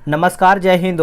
नमस्कार, जय हिंद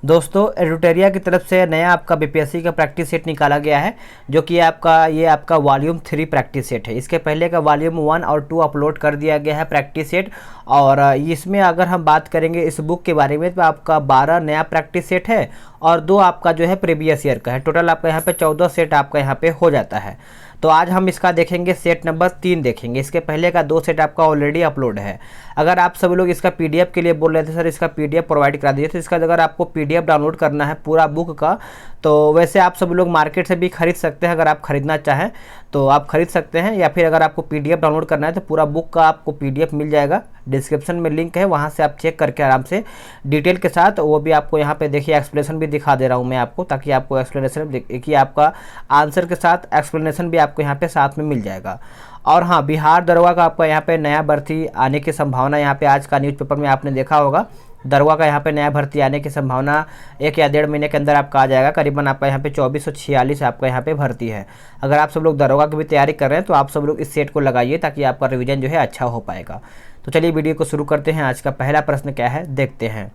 दोस्तों एडुटेरिया की तरफ से नया आपका बीपीएससी का प्रैक्टिस सेट निकाला गया है, जो कि आपका वॉल्यूम 3 प्रैक्टिस सेट है। इसके पहले का वॉल्यूम 1 और 2 अपलोड कर दिया गया है प्रैक्टिस सेट। और इसमें अगर हम बात करेंगे इस बुक के बारे में तो आपका 12 नया प्रैक्टिस सेट है और 2 आपका जो है प्रीवियस ईयर का है। टोटल आपका यहाँ पे 14 सेट आपका यहाँ पे हो जाता है। तो आज हम इसका देखेंगे सेट नंबर 3 देखेंगे। इसके पहले का 2 सेट आपका ऑलरेडी अपलोड है। अगर आप सब लोग इसका पीडीएफ के लिए बोल रहे थे सर इसका पीडीएफ प्रोवाइड करा दीजिए, तो इसका अगर आपको पीडीएफ डाउनलोड करना है पूरा बुक का, तो वैसे आप सब लोग मार्केट से भी खरीद सकते हैं। अगर आप खरीदना चाहें तो आप खरीद सकते हैं, या फिर अगर आपको पीडीएफ डाउनलोड करना है तो पूरा बुक का आपको पीडीएफ मिल जाएगा। डिस्क्रिप्शन में लिंक है, वहाँ से आप चेक करके आराम से डिटेल के साथ, वो भी आपको यहाँ पे देखिए एक्सप्लेनेशन भी दिखा दे रहा हूँ मैं आपको, ताकि आपको एक्सप्लेनेशन कि आपका आंसर के साथ एक्सप्लेनेशन भी आपको यहाँ पे साथ में मिल जाएगा। और हाँ, बिहार दरोगा का आपका यहाँ पे नया भर्ती आने की संभावना, यहाँ पे आज का न्यूज़पेपर में आपने देखा होगा, दरोगा का यहाँ पे नया भर्ती आने की संभावना 1 या 1.5 महीने के अंदर आपका आ जाएगा। करीबन आपका यहाँ पे 2446 आपका यहाँ पे भर्ती है। अगर आप सब लोग दरोगा की भी तैयारी कर रहे हैं तो आप सब लोग इस सेट को लगाइए, ताकि आपका रिवीजन जो है अच्छा हो पाएगा। तो चलिए वीडियो को शुरू करते हैं। आज का पहला प्रश्न क्या है देखते हैं।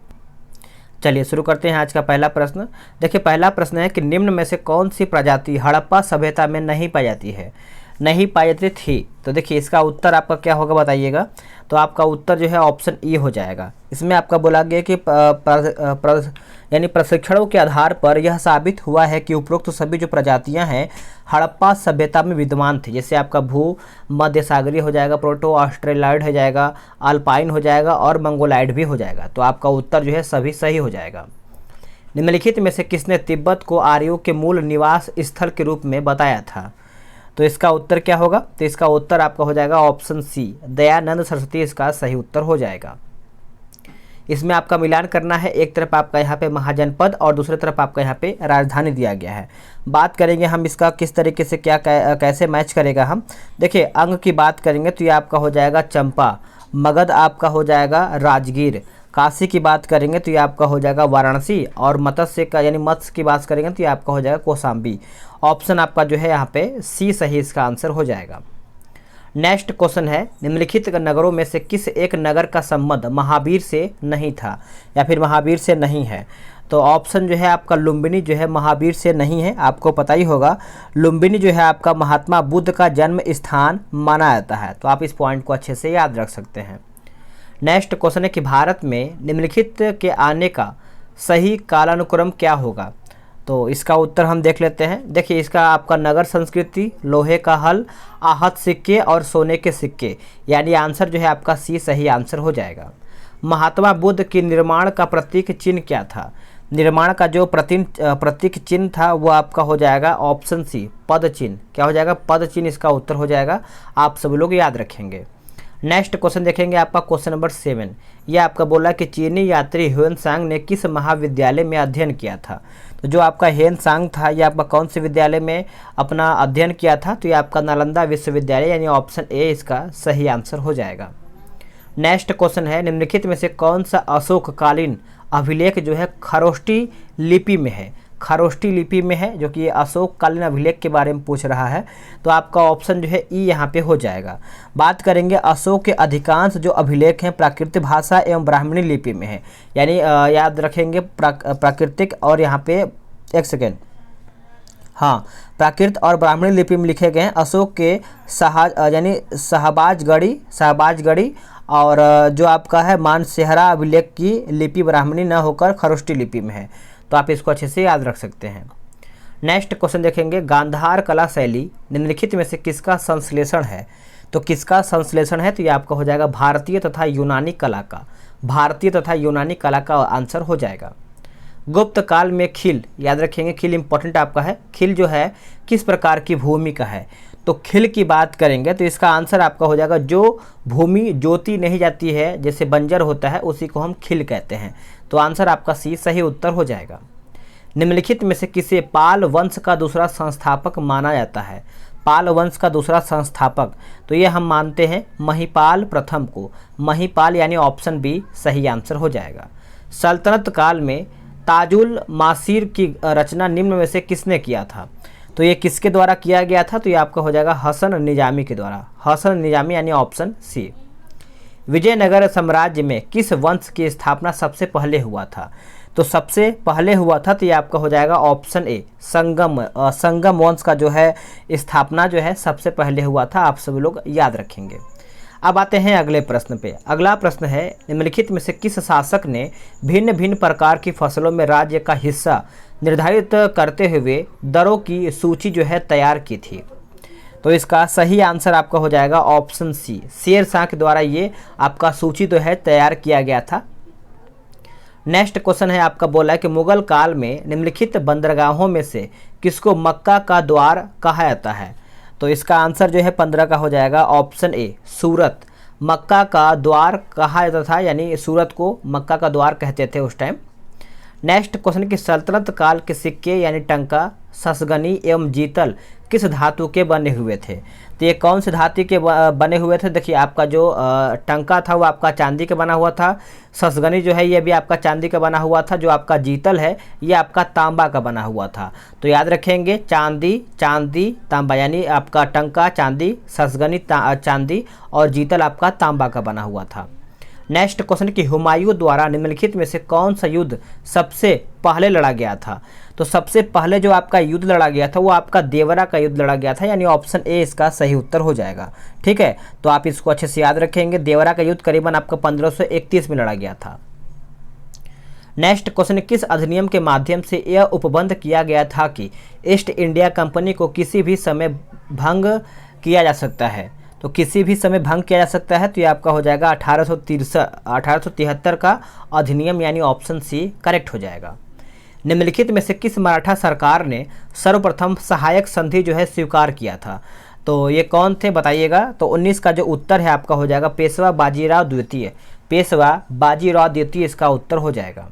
चलिए शुरू करते हैं आज का पहला प्रश्न। देखिए पहला प्रश्न है कि निम्न में से कौन सी प्रजाति हड़प्पा सभ्यता में नहीं पाई जाती है, नहीं पाई जाती थी। तो देखिए इसका उत्तर आपका क्या होगा बताइएगा। तो आपका उत्तर जो है ऑप्शन ई हो जाएगा। इसमें आपका बोला गया कि यानी प्रशिक्षणों के आधार पर यह साबित हुआ है कि उपरोक्त सभी जो प्रजातियां हैं हड़प्पा सभ्यता में विद्यमान थी। जैसे आपका भू मध्य सागरीय हो जाएगा, प्रोटो ऑस्ट्रेलॉइड हो जाएगा, अल्पाइन हो जाएगा और मंगोलाइड भी हो जाएगा। तो आपका उत्तर जो है सभी सही हो जाएगा। निम्नलिखित में से किसने तिब्बत को आर्यों के मूल निवास स्थल के रूप में बताया था। तो इसका उत्तर क्या होगा। तो इसका उत्तर आपका हो जाएगा ऑप्शन सी, दयानंद सरस्वती इसका सही उत्तर हो जाएगा। इसमें आपका मिलान करना है, एक तरफ आपका यहाँ पे महाजनपद और दूसरी तरफ आपका यहाँ पे राजधानी दिया गया है। बात करेंगे हम इसका किस तरीके से कैसे मैच करेगा हम। देखिए अंग की बात करेंगे तो ये आपका हो जाएगा चंपा, मगध आपका हो जाएगा राजगीर, काशी की बात करेंगे तो ये आपका हो जाएगा वाराणसी, और मत्स्य का यानी मत्स्य की बात करेंगे तो ये आपका हो जाएगा कौशाम्बी। ऑप्शन आपका जो है यहाँ पे सी सही इसका आंसर हो जाएगा। नेक्स्ट क्वेश्चन है, निम्नलिखित नगरों में से किस एक नगर का संबंध महावीर से नहीं था या फिर महावीर से नहीं है। तो ऑप्शन जो है आपका लुम्बिनी जो है महावीर से नहीं है। आपको पता ही होगा लुम्बिनी जो है आपका महात्मा बुद्ध का जन्म स्थान माना जाता है। तो आप इस पॉइंट को अच्छे से याद रख सकते हैं। नेक्स्ट क्वेश्चन है कि भारत में निम्नलिखित के आने का सही कालानुक्रम क्या होगा। तो इसका उत्तर हम देख लेते हैं। देखिए इसका आपका नगर संस्कृति, लोहे का हल, आहत सिक्के और सोने के सिक्के, यानी आंसर जो है आपका सी सही आंसर हो जाएगा। महात्मा बुद्ध की निर्माण का प्रतीक चिन्ह क्या था। निर्माण का जो प्रतीक चिन्ह था वो आपका हो जाएगा ऑप्शन सी, पद चिन्ह। क्या हो जाएगा, पद चिन्ह इसका उत्तर हो जाएगा। आप सब लोग याद रखेंगे। नेक्स्ट क्वेश्चन देखेंगे आपका क्वेश्चन नंबर 7। यह आपका बोला कि चीनी यात्री ह्वेनसांग ने किस महाविद्यालय में अध्ययन किया था। तो जो आपका ह्वेनसांग था ये आपका कौन से विद्यालय में अपना अध्ययन किया था। तो ये आपका नालंदा विश्वविद्यालय, यानी ऑप्शन ए इसका सही आंसर हो जाएगा। नेक्स्ट क्वेश्चन है, निम्नलिखित में से कौन सा अशोककालीन अभिलेख जो है खरोष्टी लिपि में है। खरोष्टी लिपि में है, जो कि अशोककालीन अभिलेख के बारे में पूछ रहा है। तो आपका ऑप्शन जो है ई यहाँ पे हो जाएगा। बात करेंगे अशोक के अधिकांश जो अभिलेख हैं प्राकृतिक भाषा एवं ब्राह्मणी लिपि में है, यानी याद रखेंगे प्राकृतिक और यहाँ पे एक सेकेंड, हाँ प्राकृत और ब्राह्मणी लिपि में लिखे गए हैं। अशोक के यानी शाहबाजगढ़ी और जो आपका है मानसेहरा अभिलेख की लिपि ब्राह्मणी न होकर खरोष्टी लिपि में है। तो आप इसको अच्छे से याद रख सकते हैं। नेक्स्ट क्वेश्चन देखेंगे, गांधार कला शैली निम्नलिखित में से किसका संश्लेषण है। तो किसका संश्लेषण है। तो ये आपका हो जाएगा भारतीय तथा यूनानी कला का। भारतीय तथा यूनानी कला का आंसर हो जाएगा। गुप्त काल में खिल, याद रखेंगे खिल इंपॉर्टेंट आपका है। खिल जो है किस प्रकार की भूमि का है। तो खिल की बात करेंगे तो इसका आंसर आपका हो जाएगा जो भूमि जोती नहीं जाती है, जैसे बंजर होता है, उसी को हम खिल कहते हैं। तो आंसर आपका सी सही उत्तर हो जाएगा। निम्नलिखित में से किसे पाल वंश का दूसरा संस्थापक माना जाता है। पाल वंश का दूसरा संस्थापक, तो ये हम मानते हैं महिपाल प्रथम को। महिपाल यानी ऑप्शन बी सही आंसर हो जाएगा। सल्तनत काल में ताजुल मासीर की रचना निम्न में से किसने किया था। तो ये किसके द्वारा किया गया था। तो ये आपका हो जाएगा हसन निजामी के द्वारा। हसन निजामी यानी ऑप्शन सी। विजयनगर साम्राज्य में किस वंश की स्थापना सबसे पहले हुआ था? तो सबसे पहले हुआ था तो ये आपका हो जाएगा ऑप्शन ए संगम वंश का जो है स्थापना जो है सबसे पहले हुआ था। आप सभी लोग याद रखेंगे। अब आते हैं अगले प्रश्न पे। अगला प्रश्न है, निम्नलिखित में से किस शासक ने भिन्न भिन्न प्रकार की फसलों में राज्य का हिस्सा निर्धारित करते हुए दरों की सूची जो है तैयार की थी? तो इसका सही आंसर आपका हो जाएगा ऑप्शन सी, शेर शाह के द्वारा ये आपका सूची तो है तैयार किया गया था। नेक्स्ट क्वेश्चन है आपका, बोला है कि मुगल काल में निम्नलिखित बंदरगाहों में से किसको मक्का का द्वार कहा जाता है? तो इसका आंसर जो है 15 का हो जाएगा ऑप्शन ए, सूरत। मक्का का द्वार कहा जाता था, यानी सूरत को मक्का का द्वार कहते थे उस टाइम। नेक्स्ट क्वेश्चन की सल्तनत काल के सिक्के यानी टंका, ससगनी एवं जीतल किस धातु के बने हुए थे? तो ये कौन से धातु के बने हुए थे? देखिए आपका जो टंका था वो आपका चांदी का बना हुआ था, ससगनी जो है ये भी आपका चांदी का बना हुआ था, जो आपका जीतल है ये आपका तांबा का बना हुआ था। तो याद रखेंगे चांदी तांबा, यानी आपका टंका चांदी, ससगनी चांदी और जीतल आपका तांबा का बना हुआ था। नेक्स्ट क्वेश्चन कि हुमायूं द्वारा निम्नलिखित में से कौन सा युद्ध सबसे पहले लड़ा गया था? तो सबसे पहले जो आपका युद्ध लड़ा गया था वो आपका देवरा का युद्ध लड़ा गया था, यानी ऑप्शन ए इसका सही उत्तर हो जाएगा। ठीक है, तो आप इसको अच्छे से याद रखेंगे। देवरा का युद्ध करीबन आपका 1531 में लड़ा गया था। नेक्स्ट क्वेश्चन, किस अधिनियम के माध्यम से यह उपबंध किया गया था कि ईस्ट इंडिया कंपनी को किसी भी समय भंग किया जा सकता है? तो किसी भी समय भंग किया जा सकता है, तो ये आपका हो जाएगा 1873 का अधिनियम, यानी ऑप्शन सी करेक्ट हो जाएगा। निम्नलिखित में से किस मराठा सरकार ने सर्वप्रथम सहायक संधि जो है स्वीकार किया था? तो ये कौन थे बताइएगा। तो 19 का जो उत्तर है आपका हो जाएगा पेशवा बाजीराव द्वितीय। पेशवा बाजीराव द्वितीय इसका उत्तर हो जाएगा।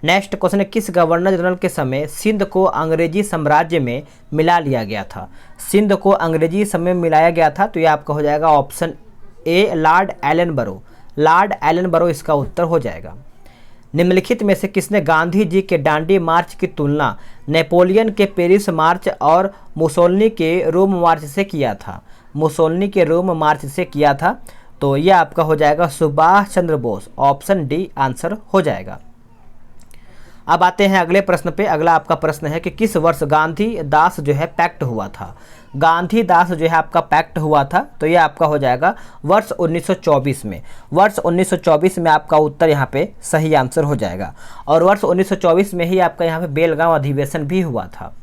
नेक्स्ट क्वेश्चन है, किस गवर्नर जनरल के समय सिंध को अंग्रेजी साम्राज्य में मिला लिया गया था? सिंध को अंग्रेजी समय में मिलाया गया था, तो ये आपका हो जाएगा ऑप्शन ए, लॉर्ड एलन बरो इसका उत्तर हो जाएगा। निम्नलिखित में से किसने गांधी जी के डांडी मार्च की तुलना नेपोलियन के पेरिस मार्च और मुसोलिनी के रोम मार्च से किया था? मुसोलिनी के रोम मार्च से किया था, तो यह आपका हो जाएगा Subhash Chandra Bose. Option D answer हो जाएगा। अब आते हैं अगले प्रश्न पे। अगला आपका प्रश्न है कि किस वर्ष गांधी दास जो है पैक्ट हुआ था? गांधी दास जो है आपका पैक्ट हुआ था, तो ये आपका हो जाएगा वर्ष 1924 में। वर्ष 1924 में आपका उत्तर यहाँ पे सही आंसर हो जाएगा, और वर्ष 1924 में ही आपका यहाँ पे बेलगांव अधिवेशन भी हुआ था।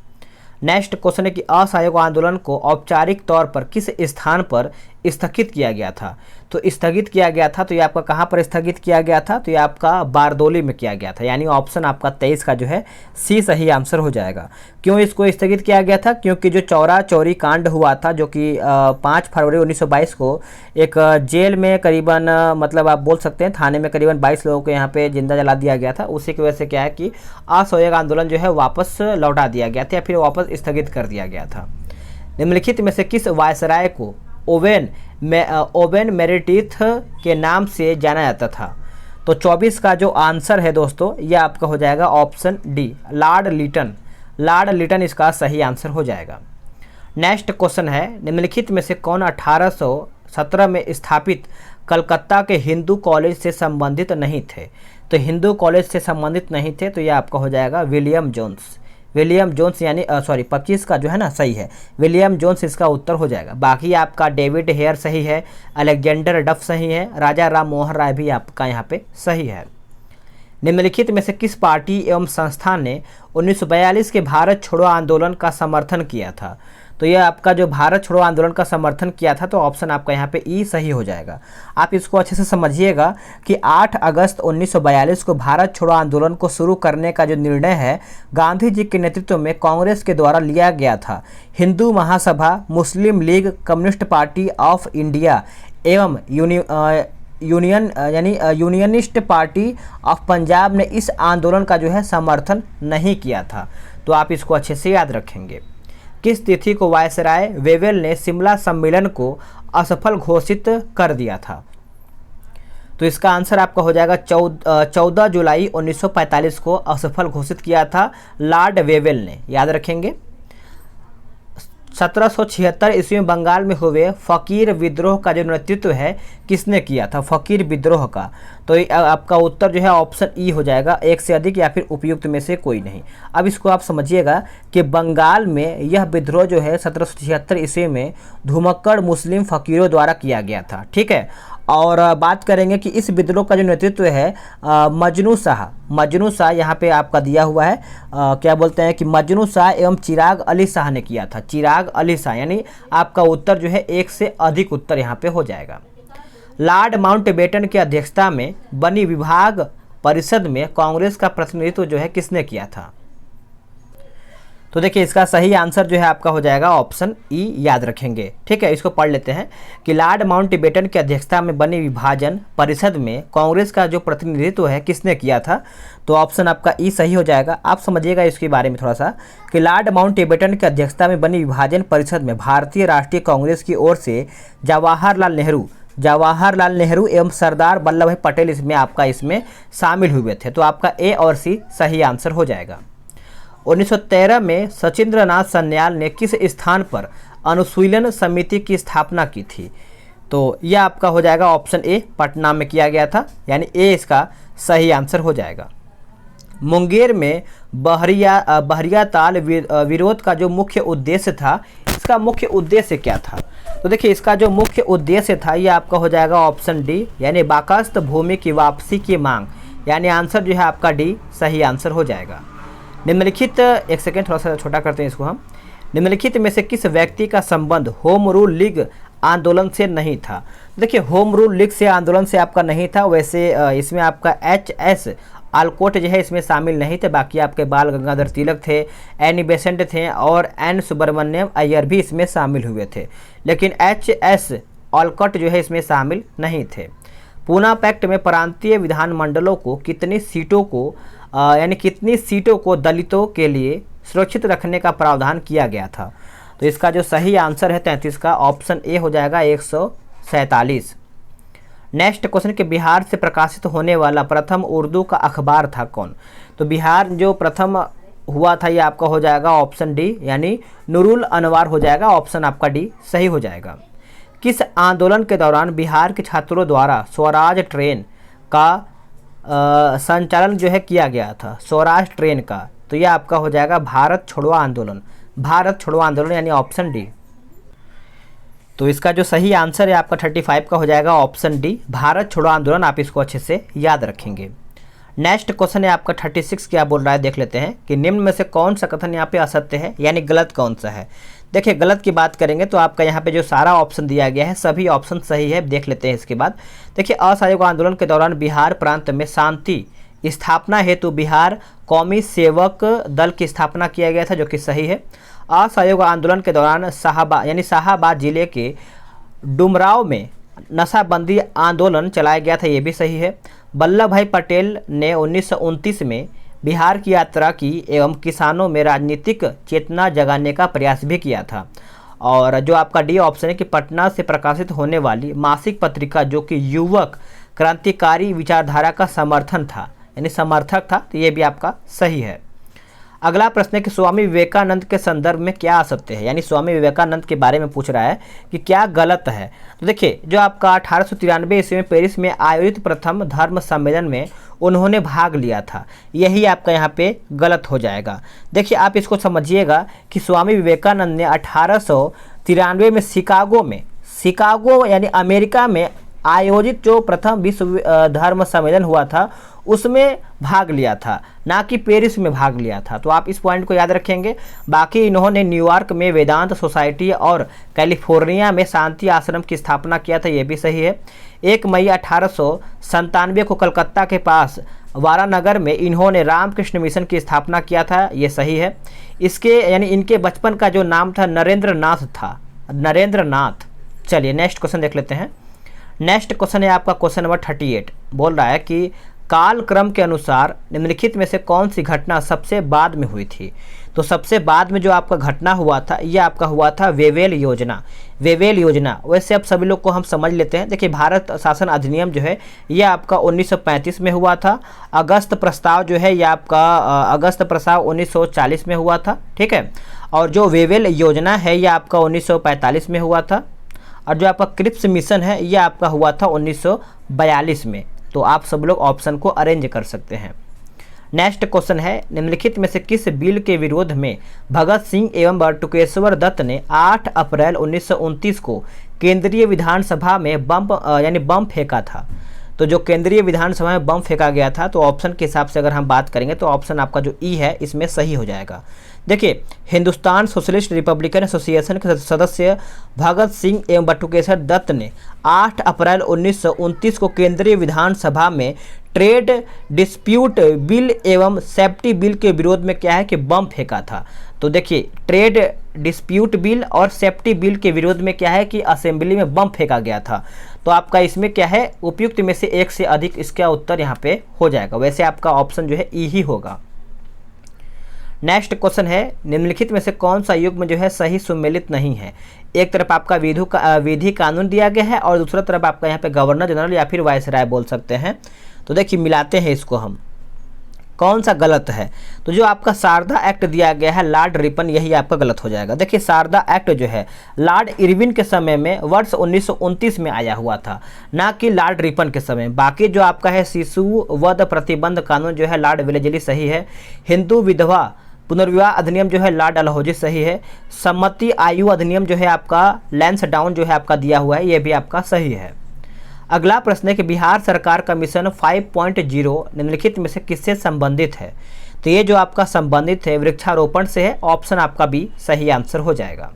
नेक्स्ट क्वेश्चन है कि असहयोग आंदोलन को औपचारिक तौर पर किस स्थान पर स्थगित किया गया था? तो स्थगित किया गया था, तो ये आपका कहाँ पर स्थगित किया गया था? तो ये आपका बारदोली में किया गया था, यानी ऑप्शन आपका 23 का जो है सी सही आंसर हो जाएगा। क्यों इसको स्थगित किया गया था? क्योंकि जो चौरा चौरी कांड हुआ था, जो कि 5 फरवरी 1922 को एक जेल में करीबन मतलब आप बोल सकते हैं थाने में करीबन 22 लोगों को यहाँ पे जिंदा जला दिया गया था। उसी की वजह से क्या है कि असहयोग आंदोलन जो है वापस लौटा दिया गया था, या फिर वापस स्थगित कर दिया गया था। निम्नलिखित में से किस वायसराय को ओवेन मेरिटिथ के नाम से जाना जाता था? तो 24 का जो आंसर है दोस्तों ये आपका हो जाएगा ऑप्शन डी, लॉर्ड लिटन इसका सही आंसर हो जाएगा। नेक्स्ट क्वेश्चन है, निम्नलिखित में से कौन 1817 में स्थापित कलकत्ता के हिंदू कॉलेज से संबंधित नहीं थे? तो हिंदू कॉलेज से संबंधित नहीं थे, तो यह आपका हो जाएगा विलियम जोन्स, यानी 25 का जो है ना सही है, विलियम जोन्स इसका उत्तर हो जाएगा। बाकी आपका डेविड हेयर सही है, अलेक्जेंडर डफ सही है, राजा राम मोहन राय भी आपका यहाँ पे सही है। निम्नलिखित में से किस पार्टी एवं संस्थान ने 1942 के भारत छोड़ो आंदोलन का समर्थन किया था? तो यह आपका जो भारत छोड़ो आंदोलन का समर्थन किया था, तो ऑप्शन आपका यहाँ पे ई सही हो जाएगा। आप इसको अच्छे से समझिएगा कि 8 अगस्त 1942 को भारत छोड़ो आंदोलन को शुरू करने का जो निर्णय है गांधी जी के नेतृत्व में कांग्रेस के द्वारा लिया गया था। Hindu Mahasabha, Muslim League, Communist Party of India एवं यूनियनिस्ट पार्टी ऑफ पंजाब ने इस आंदोलन का जो है समर्थन नहीं किया था। तो आप इसको अच्छे से याद रखेंगे। किस तिथि को वायसराय वेवेल ने शिमला सम्मेलन को असफल घोषित कर दिया था? तो इसका आंसर आपका हो जाएगा 14 जुलाई 1945 को असफल घोषित किया था लॉर्ड वेवेल ने, याद रखेंगे। 1776 ईस्वी में बंगाल में हुए फ़कीर विद्रोह का जो नेतृत्व है किसने किया था, फ़कीर विद्रोह का? तो आपका उत्तर जो है ऑप्शन ई हो जाएगा, एक से अधिक या फिर उपयुक्त में से कोई नहीं। अब इसको आप समझिएगा कि बंगाल में यह विद्रोह जो है 1776 ईस्वी में धुमक्कड़ मुस्लिम फ़कीरों द्वारा किया गया था, ठीक है। और बात करेंगे कि इस विद्रोह का जो नेतृत्व है मजनू शाह यहाँ पे आपका दिया हुआ है, क्या बोलते हैं कि मजनू शाह एवं चिराग अली शाह ने किया था, चिराग अली शाह, यानी आपका उत्तर जो है एक से अधिक उत्तर यहाँ पे हो जाएगा। लॉर्ड माउंटबेटन की अध्यक्षता में बनी विभाग परिषद में कांग्रेस का प्रतिनिधित्व जो है किसने किया था? तो देखिए इसका सही आंसर जो है आपका हो जाएगा ऑप्शन ई, याद रखेंगे, ठीक है। इसको पढ़ लेते हैं कि लॉर्ड माउंटबेटन की अध्यक्षता में बनी विभाजन परिषद में कांग्रेस का जो प्रतिनिधित्व है किसने किया था? तो ऑप्शन आपका ई सही हो जाएगा। आप समझिएगा इसके बारे में थोड़ा सा कि लॉर्ड माउंटबेटन की अध्यक्षता में बनी विभाजन परिषद में भारतीय राष्ट्रीय कांग्रेस की ओर से जवाहरलाल नेहरू एवं सरदार वल्लभ भाई पटेल इसमें शामिल हुए थे। तो आपका ए और सी सही आंसर हो जाएगा। 1913 में सचिंद्रनाथ सन्याल ने किस स्थान पर अनुशीलन समिति की स्थापना की थी? तो यह आपका हो जाएगा ऑप्शन ए, पटना में किया गया था, यानी ए इसका सही आंसर हो जाएगा। मुंगेर में बहरिया ताल विरोध का जो मुख्य उद्देश्य था, इसका मुख्य उद्देश्य क्या था? तो देखिए इसका जो मुख्य उद्देश्य था यह आपका हो जाएगा ऑप्शन डी, यानी बाकास्त भूमि की वापसी की मांग, यानी आंसर जो है आपका डी सही आंसर हो जाएगा। निम्नलिखित, एक सेकेंड थोड़ा सा छोटा करते हैं इसको हम, निम्नलिखित में से किस व्यक्ति का संबंध होम रूल लीग आंदोलन से नहीं था? देखिए होम रूल लीग से आंदोलन से आपका नहीं था, वैसे इसमें आपका एच.एस. आलकोट जो है इसमें शामिल नहीं थे, बाकी आपके बाल गंगाधर तिलक थे, एनी बेसेंट थे और एन सुब्रमण्यम अय्यर भी इसमें शामिल हुए थे, लेकिन एच.एस. आलकोट जो है इसमें शामिल नहीं थे। पूना पैक्ट में प्रांतीय विधानमंडलों को कितनी सीटों को दलितों के लिए सुरक्षित रखने का प्रावधान किया गया था? तो इसका जो सही आंसर है 33 का ऑप्शन ए हो जाएगा 147। नेक्स्ट क्वेश्चन कि बिहार से प्रकाशित होने वाला प्रथम उर्दू का अखबार था कौन? तो बिहार जो प्रथम हुआ था ये आपका हो जाएगा ऑप्शन डी, यानी नूरुल अनवार हो जाएगा, ऑप्शन आपका डी सही हो जाएगा। किस आंदोलन के दौरान बिहार के छात्रों द्वारा स्वराज ट्रेन का संचालन जो है किया गया था, स्वराज ट्रेन का? तो यह आपका हो जाएगा भारत छोड़ो आंदोलन, यानी ऑप्शन डी। तो इसका जो सही आंसर है आपका 35 का हो जाएगा ऑप्शन डी, भारत छोड़ो आंदोलन। आप इसको अच्छे से याद रखेंगे। नेक्स्ट क्वेश्चन है आपका 36, क्या बोल रहा है देख लेते हैं कि निम्न में से कौन सा कथन यहाँ पे असत्य है, यानी गलत कौन सा है? देखिए गलत की बात करेंगे तो आपका यहाँ पे जो सारा ऑप्शन दिया गया है सभी ऑप्शन सही है, देख लेते हैं इसके बाद। देखिए असहयोग आंदोलन के दौरान बिहार प्रांत में शांति स्थापना हेतु बिहार कौमी सेवक दल की स्थापना किया गया था, जो कि सही है। असहयोग आंदोलन के दौरान शाहाबाद जिले के डुमराव में नशाबंदी आंदोलन चलाया गया था, ये भी सही है। वल्लभ भाई पटेल ने 1929 में बिहार की यात्रा की एवं किसानों में राजनीतिक चेतना जगाने का प्रयास भी किया था। और जो आपका डी ऑप्शन है कि पटना से प्रकाशित होने वाली मासिक पत्रिका जो कि युवक क्रांतिकारी विचारधारा का समर्थक था, तो ये भी आपका सही है। अगला प्रश्न है कि स्वामी विवेकानंद के संदर्भ में क्या असत्य है, यानी स्वामी विवेकानंद के बारे में पूछ रहा है कि क्या गलत है। तो देखिए जो आपका 1893 ईस्वी में पेरिस में आयोजित प्रथम धर्म सम्मेलन में उन्होंने भाग लिया था, यही आपका यहाँ पे गलत हो जाएगा। देखिए आप इसको समझिएगा कि स्वामी विवेकानंद ने 1893 में शिकागो यानी अमेरिका में आयोजित जो प्रथम विश्व धर्म सम्मेलन हुआ था उसमें भाग लिया था, ना कि पेरिस में भाग लिया था। तो आप इस पॉइंट को याद रखेंगे। बाकी इन्होंने न्यूयॉर्क में वेदांत सोसाइटी और कैलिफोर्निया में शांति आश्रम की स्थापना किया था, ये भी सही है। 1 मई 1897 को कलकत्ता के पास वारानगर में इन्होंने रामकृष्ण मिशन की स्थापना किया था, ये सही है। इसके यानी इनके बचपन का जो नाम था नरेंद्रनाथ। चलिए नेक्स्ट क्वेश्चन देख लेते हैं। नेक्स्ट क्वेश्चन है आपका क्वेश्चन नंबर 38, बोल रहा है कि कालक्रम के अनुसार निम्नलिखित में से कौन सी घटना सबसे बाद में हुई थी? तो सबसे बाद में जो आपका घटना हुआ था ये आपका हुआ था वेवेल योजना। वेवेल योजना वैसे अब सभी लोग को हम समझ लेते हैं। देखिए, भारत शासन अधिनियम जो है ये आपका 1935 में हुआ था। अगस्त प्रस्ताव जो है ये आपका अगस्त प्रस्ताव 1940 में हुआ था, ठीक है। और जो वेवेल योजना है ये आपका 1945 में हुआ था। और जो आपका क्रिप्स मिशन है ये आपका हुआ था 1942 में। तो आप सब लोग ऑप्शन को अरेंज कर सकते हैं। नेक्स्ट क्वेश्चन है, निम्नलिखित में से किस बिल के विरोध में भगत सिंह एवं बटुकेश्वर दत्त ने 8 अप्रैल 1929 को केंद्रीय विधानसभा में बम फेंका था? तो जो केंद्रीय विधानसभा में बम फेंका गया था, तो ऑप्शन के हिसाब से अगर हम बात करेंगे तो ऑप्शन आपका जो ई है इसमें सही हो जाएगा। देखिए, हिंदुस्तान सोशलिस्ट रिपब्लिकन एसोसिएशन के सदस्य भगत सिंह एवं बटुकेश्वर दत्त ने 8 अप्रैल 1929 को केंद्रीय विधानसभा में ट्रेड डिस्प्यूट बिल एवं सेफ्टी बिल के विरोध में क्या है कि बम फेंका था। तो देखिए, ट्रेड डिस्प्यूट बिल और सेफ्टी बिल के विरोध में क्या है कि असेंबली में बम फेंका गया था। तो आपका इसमें क्या है, उपयुक्त में से एक से अधिक इसका उत्तर यहाँ पे हो जाएगा। वैसे आपका ऑप्शन जो है ई ही होगा। नेक्स्ट क्वेश्चन है, निम्नलिखित में से कौन सा युग्म जो है सही सुमेलित नहीं है? एक तरफ आपका विधि कानून दिया गया है और दूसरा तरफ आपका यहाँ पे गवर्नर जनरल या फिर वायसराय बोल सकते हैं। तो देखिए, मिलाते हैं इसको हम, कौन सा गलत है। तो जो आपका शारदा एक्ट दिया गया है लॉर्ड रिपन, यही आपका गलत हो जाएगा। देखिए, शारदा एक्ट जो है लॉर्ड इरविन के समय में वर्ष 1929 में आया हुआ था, ना कि लॉर्ड रिपन के समय। बाकी जो आपका है शिशु वध प्रतिबंध कानून जो है लॉर्ड वेलेजली सही है। हिंदू विधवा पुनर्विवाह अधिनियम जो है लॉर्ड डलहौजी सही है। सम्मति आयु अधिनियम जो है आपका लैंसडाउन जो है आपका दिया हुआ है, ये भी आपका सही है। अगला प्रश्न है कि बिहार सरकार का मिशन 5.0 निम्नलिखित में से किससे संबंधित है? तो ये जो आपका संबंधित है वृक्षारोपण से है। ऑप्शन आपका बी सही आंसर हो जाएगा।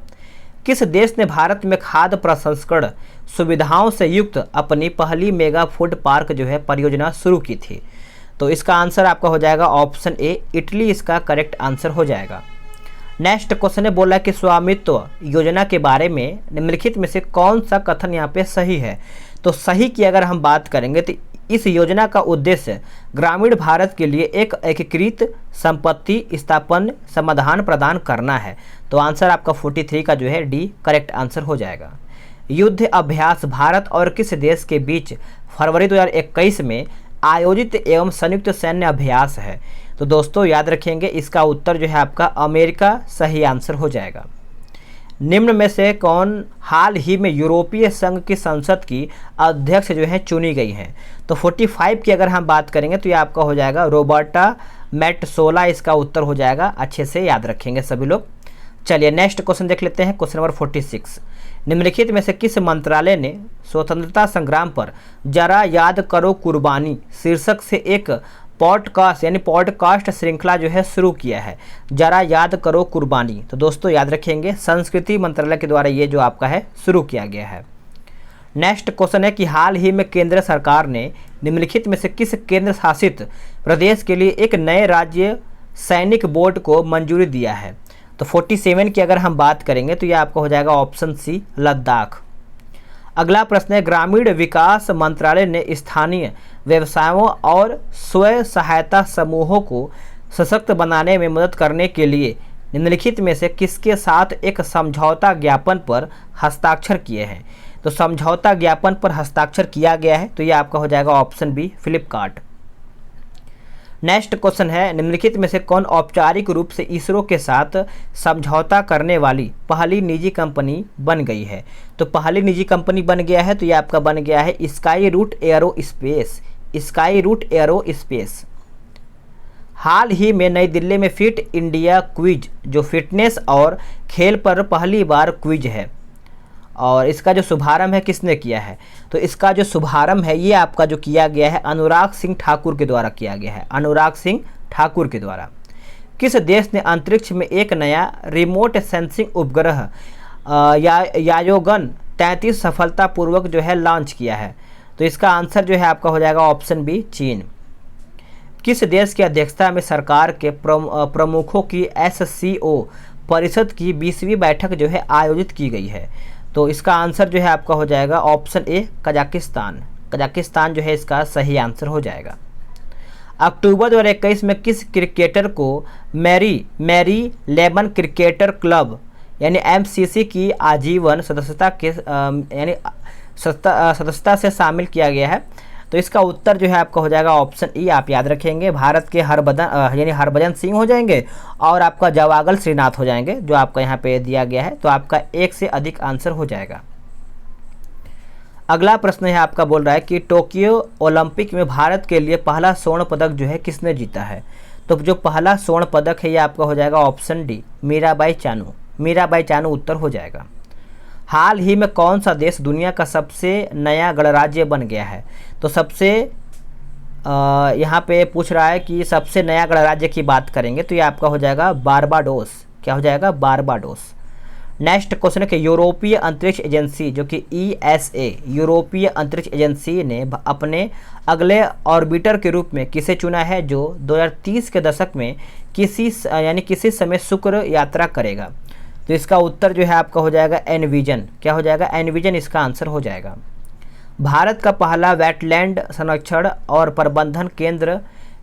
किस देश ने भारत में खाद्य प्रसंस्करण सुविधाओं से युक्त अपनी पहली मेगा फूड पार्क जो है परियोजना शुरू की थी? तो इसका आंसर आपका हो जाएगा ऑप्शन ए, इटली इसका करेक्ट आंसर हो जाएगा। नेक्स्ट क्वेश्चन है, बोला कि स्वामित्व योजना के बारे में निम्नलिखित में से कौन सा कथन यहाँ पे सही है? तो सही की अगर हम बात करेंगे तो इस योजना का उद्देश्य ग्रामीण भारत के लिए एक एकीकृत संपत्ति स्थापन समाधान प्रदान करना है। तो आंसर आपका 43 का जो है डी करेक्ट आंसर हो जाएगा। युद्ध अभ्यास भारत और किस देश के बीच फरवरी 2021 में आयोजित एवं संयुक्त सैन्य अभ्यास है? तो दोस्तों याद रखेंगे इसका उत्तर जो है आपका अमेरिका सही आंसर हो जाएगा। निम्न में से कौन हाल ही में यूरोपीय संघ की संसद की अध्यक्ष जो है चुनी गई हैं? तो 45 की अगर हम बात करेंगे तो ये आपका हो जाएगा रोबर्टा मेट्सोला, इसका उत्तर हो जाएगा। अच्छे से याद रखेंगे सभी लोग। चलिए नेक्स्ट क्वेश्चन देख लेते हैं। क्वेश्चन नंबर 46, निम्नलिखित में से किस मंत्रालय ने स्वतंत्रता संग्राम पर जरा याद करो कुर्बानी शीर्षक से एक पॉडकास्ट यानी पॉडकास्ट श्रृंखला जो है शुरू किया है? जरा याद करो कुर्बानी। तो दोस्तों याद रखेंगे संस्कृति मंत्रालय के द्वारा ये जो आपका है शुरू किया गया है। नेक्स्ट क्वेश्चन है कि हाल ही में केंद्र सरकार ने निम्नलिखित में से किस केंद्र शासित प्रदेश के लिए एक नए राज्य सैनिक बोर्ड को मंजूरी दिया है? तो 47 की अगर हम बात करेंगे तो यह आपका हो जाएगा ऑप्शन सी लद्दाख। अगला प्रश्न है, ग्रामीण विकास मंत्रालय ने स्थानीय व्यवसायों और स्वयं सहायता समूहों को सशक्त बनाने में मदद करने के लिए निम्नलिखित में से किसके साथ एक समझौता ज्ञापन पर हस्ताक्षर किए हैं? तो समझौता ज्ञापन पर हस्ताक्षर किया गया है, तो यह आपका हो जाएगा option B Flipkart. Next question है, निम्नलिखित में से कौन औपचारिक रूप से इसरो के साथ समझौता करने वाली पहली निजी कंपनी बन गई है? तो पहली निजी कंपनी बन गया है तो ये आपका बन गया है Skyroot Aerospace. Skyroot Aerospace. हाल ही में नई दिल्ली में फिट इंडिया क्विज जो फिटनेस और खेल पर पहली बार क्विज है, और इसका जो शुभारंभ है किसने किया है? तो इसका जो शुभारंभ है ये आपका जो किया गया है अनुराग सिंह ठाकुर के द्वारा किया गया है। अनुराग सिंह ठाकुर के द्वारा। किस देश ने अंतरिक्ष में एक नया रिमोट सेंसिंग उपग्रह यायोगन 33 सफलतापूर्वक जो है लॉन्च किया है? तो इसका आंसर जो है आपका हो जाएगा ऑप्शन बी चीन। किस देश की अध्यक्षता में सरकार के प्रमुखों की SCO परिषद की 20वीं बैठक जो है आयोजित की गई है? तो इसका आंसर जो है आपका हो जाएगा ऑप्शन ए कजाकिस्तान। कजाकिस्तान जो है इसका सही आंसर हो जाएगा। अक्टूबर 2021 में किस क्रिकेटर को मैरी लेमन क्रिकेटर क्लब यानी एमसीसी की आजीवन सदस्यता के सदस्यता से शामिल किया गया है? तो इसका उत्तर जो है आपका हो जाएगा ऑप्शन ई। आप याद रखेंगे, भारत के हरभजन सिंह हो जाएंगे और आपका जवागल श्रीनाथ हो जाएंगे, जो आपका यहाँ पे दिया गया है। तो आपका एक से अधिक आंसर हो जाएगा। अगला प्रश्न है आपका, बोल रहा है कि टोक्यो ओलंपिक में भारत के लिए पहला स्वर्ण पदक जो है किसने जीता है? तो जो पहला स्वर्ण पदक है ये आपका हो जाएगा ऑप्शन डी, मीराबाई चानू उत्तर हो जाएगा। हाल ही में कौन सा देश दुनिया का सबसे नया गणराज्य बन गया है? तो सबसे यहाँ पे पूछ रहा है कि सबसे नया गणराज्य की बात करेंगे तो ये आपका हो जाएगा बारबाडोस। क्या हो जाएगा? बारबाडोस। नेक्स्ट क्वेश्चन है कि यूरोपीय अंतरिक्ष एजेंसी जो कि ESA यूरोपीय अंतरिक्ष एजेंसी ने अपने अगले ऑर्बिटर के रूप में किसे चुना है जो 2030 के दशक में किसी समय शुक्र यात्रा करेगा? तो इसका उत्तर जो है आपका हो जाएगा एनविजन। क्या हो जाएगा? एनविजन इसका आंसर हो जाएगा। भारत का पहला वेटलैंड संरक्षण और प्रबंधन केंद्र